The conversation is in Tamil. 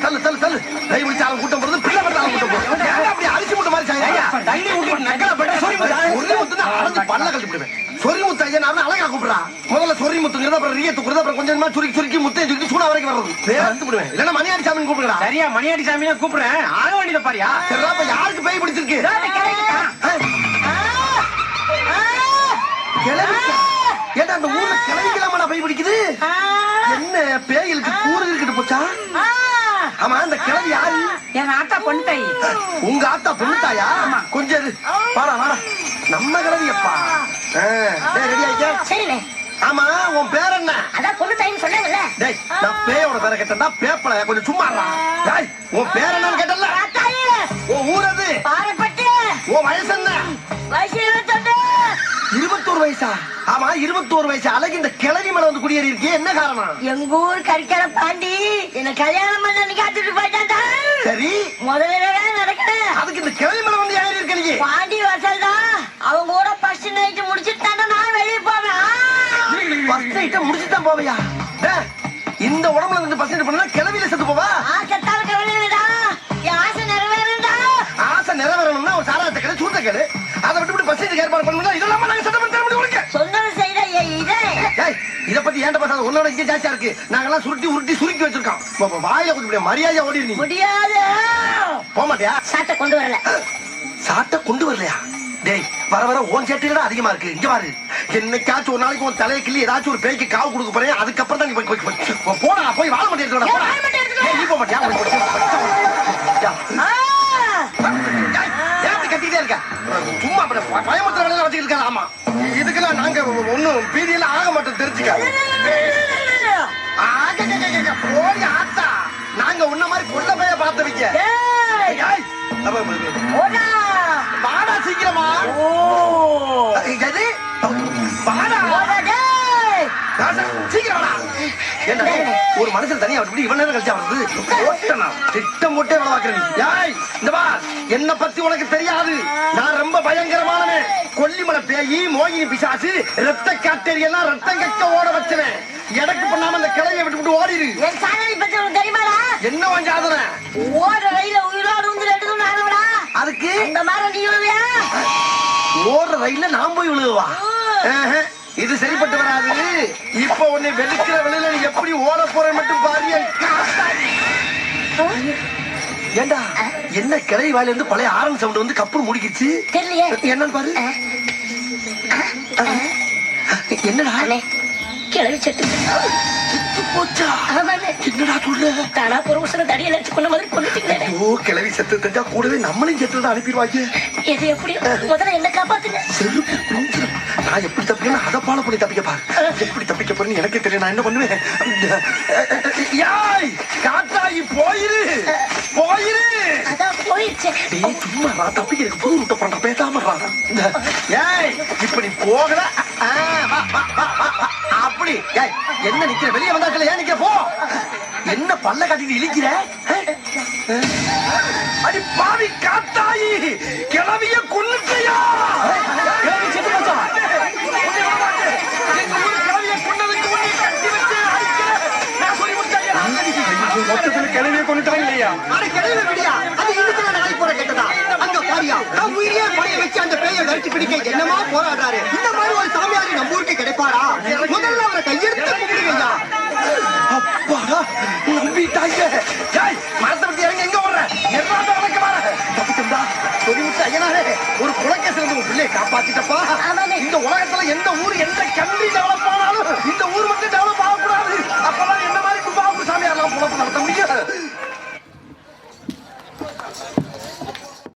தள்ளு தள்ளு தள்ளு. கை பிடிச்சாலும் கூட்டம் போறது, பிள்ளை பட்டாலும் கூட்டம் போறது. அப்படி அரிசி முட்டை மாதிரி சாய் தள்ளி விட்டு நக்கலா பட்ட சொறி முத்து அரைஞ்சு பல்ல கழட்டி விடுவேன். சொறி முத்து ஐயா நான் அழகா கூப்பிடுறா. முதல்ல சொறி முத்துங்கிறது, அப்புறம் ரிய தூக்குறது, அப்புறம் கொஞ்சமா சுருக்கி சுருக்கி முத்தையை சுருக்கி சூடா வரைக்கும் வர்றது. பேர் வந்து விடுவேன். இல்லன்னா மணியாடி சாமின்னு கூப்பிடுறா. சரியா மணியாடி சாமியா கூப்பிடுறேன். ஆக வேண்டியத பாரியா. சரிடா, அப்ப யாருக்கு பேய் பிடிச்சிருக்கு? ஏடா அந்த ஊர்ல கிளவிக்கலாமா பேய் பிடிக்குது? என்ன பேய்களுக்கு கூறு இருக்கிட்டு போச்சா? ஆமா, அந்த கிளவி யாரு? என் ஆத்தா பொண்ணு தாய். உங்க ஆத்தா பொண்ணு தாயா? கொஞ்சம் வாடா வாடா, நம்ம கிளவியப்பா. ரெடி ஆயிக்க. சரிண்ணே. ஆமா, உன் பேர் என்ன? அதான் பொண்ணு தாயின்னு சொன்னாங்கல்ல. டேய், நான் பேயோட பேரை கேட்டா பேப்பல கொஞ்சம் சும்மா இருடா. டேய், உன் பேர் என்னன்னு கேட்டல? உன் ஊர் அது? பாரப்பட்டு. உன் வயசு என்ன? வயசு 21. 21 வயசா? ஆமா, 21 வயசு அழகு இந்த கிளவி மேல வந்து குடியேறி இருக்கே, என்ன காரணம்? எங்க ஊர் கரிக்கல பாண்டி என்ன கல்யாணம் பண்ணி காத்துட்டு போயிட்டாண்டா. சரி, முதல்ல நடக்கல. அதுக்கு இந்த கிளவி மேல வந்து ஏறி இருக்க நீ? பாண்டி வசல் தான். அவங்க கூட ஃபர்ஸ்ட் நைட் முடிச்சிட்டாண்டா நான் வெளிய போவேன். ஃபர்ஸ்ட் நைட் முடிச்சிட்டான் போவையா? இந்த உடம்புல இருந்து ஃபர்ஸ்ட் நைட் பண்ணா கிளவில செத்து போவா? செத்தால கவலைடா. என் ஆசை நிறைவேறணும்டா. ஆசை நிறைவேறணும்னா ஒரு சாராயத்தை கடை சூட்ட கேளு. அதை விட்டு ஃபர்ஸ்ட் நைட் ஏற்பாடு பண்ணணும்னா இதெல்லாம் நாங்க சட்டம் பண்ண முடியும் உனக்கு. சொன்னது செய்யற இதே. ஏய், இத பத்தி ஏன்டா பேசாத? உன்னோட இங்க ஜாஸ்தியா இருக்கு. நாங்கெல்லாம் சுருட்டி உருட்டி சுருக்கி வச்சிருக்கோம். வாயில கொஞ்சம் மரியாதையா ஓடி நீ. முடியாது. போக மாட்டியா? சாட்டை கொண்டு வரல. சாட்டை கொண்டு வரலையா? டேய், வர வர ஓன் சேட்டையில அதிகமா இருக்கு. இங்க பாரு, என்னைக்காச்சும் ஒரு நாளைக்கு உன் தலையை கிள்ளி ஏதாச்சும் ஒரு பேய்க்கு காவு கொடுக்க போறேன். அதுக்கப்புறம் தான் நீ போடா, போய் வாழ மாட்டேன். நீ போக மாட்டியா? கட்டிட்டே இருக்க சும்மா பயமுறுத்த வேலையில வச்சுக்கிட்டு இருக்காங்க. ஆமா, இதுக்கெல்லாம் நாங்க ஒன்னும் பீதியெல்லாம் ஆக மாட்டோம், தெரிஞ்சுக்க. போடி ஆத்தா, நாங்க உன்ன மாதிரி கொள்ள பைய பார்த்தவங்க. வாடா சீக்கிரமா. சீக்கிரம் ஒரு மனுஷன் தனியா இவன் நேரம் கழிச்சா வருது. திட்டம் போட்டே வேலை பாக்குறேன். இந்த பா, என்ன பத்தி உனக்கு தெரியாது. நான் ரொம்ப பயங்கரமானவன். கொல்லிமலை பேயி, மோகினி பிசாசு, ரத்த காட்டேரி எல்லாம் ரத்தம் கக்க ஓட வச்சவன். எனக்கு பண்ணாம அந்த கிளையை விட்டு ஓடிடு. என் சாதனை பத்தி உனக்கு தெரியுமாடா? என்ன உன் சாதனை? ஓட ரயில உயிரோடு வந்து ரெண்டு நாளுடா. அதுக்கு இந்த மாதிரி நீ விழுவியா? ஓடுற ரயில நான் போய் விழுவா? இது சரிப்பட்டு வராது. இப்ப உன்னை வெளுக்கிற வெளியில நீ எப்படி ஓட போற மட்டும் பாரு. ஏண்டா, என்ன கிளை வாயில இருந்து பழைய ஆரன் சவுண்ட் வந்து கப்பு முடிக்கிச்சு? தெரியலையே, என்னன்னு பாரு. என்னடா கிளவி செத்து போச்சா? என்னடா சொல்ற? தானா பொறுப்புல தடியில வச்சு கொண்ட மாதிரி கொண்டுட்டீங்களே. ஓ, கிளவி செத்து தெரிஞ்சா கூடவே நம்மளையும் செத்து அனுப்பிடுவாங்க. எது எப்படி முதல்ல என்ன காப்பாத்துங்க. நான் எப்படி தப்பிக்கணும் அதை ஃபாலோ பண்ணி தப்பிக்க பாரு. எப்படி தப்பிக்க போறேன்னு எனக்கு தெரியும். நான் என்ன பண்ணுவேன்? காத்தாயி போயிரு போயிரு. அதான் போயிடுச்சு. சும்மா நான் தப்பிக்கிறதுக்கு புது ரூட்ட பண்ற பேசாம. ஏய், இப்படி போகல. அப்படி என்ன நிக்கிற? வெளியே வந்தாக்கல ஏன் நிக்கிற? போ. என்ன பல்ல காட்டிட்டு இழிக்கிற? அடி பாவி காத்தாயி, கிளவிய கொன்னுட்டியா? கிளவி செத்து போச்சா? மொத்தத்துல கிளவிய கொண்டுட்டாங்க இல்லையா? அது கிளவி விடியா? அது இதுக்கு நாளை போற கேட்டதா? அங்க பாரியா, நான் உயிரியே படைய வச்சு அந்த பேயை கழிச்சு பிடிக்க என்னமா போராடுறாரு. இந்த மாதிரி ஒரு சாமியாரி நம்ம ஊருக்கு கிடைப்பாரா? முதல்ல அவரை கையெடுத்து கும்பிடுங்கய்யா. அப்பாடா, நம்பிட்டாங்க. மரத்தை பத்தி இறங்க எங்க ஓடுற? எர்றாத வழக்கு வர தப்பிச்சா சொல்லிவிட்டு ஐயனாரே, ஒரு குலக்கேசல இருந்து உன் பிள்ளையை காப்பாத்திட்டப்பா. இந்த உலகத்துல எந்த ஊர் எந்த கண்ட்ரி டெவலப் ஆனாலும் இந்த ஊர் மட்டும் டெவலப்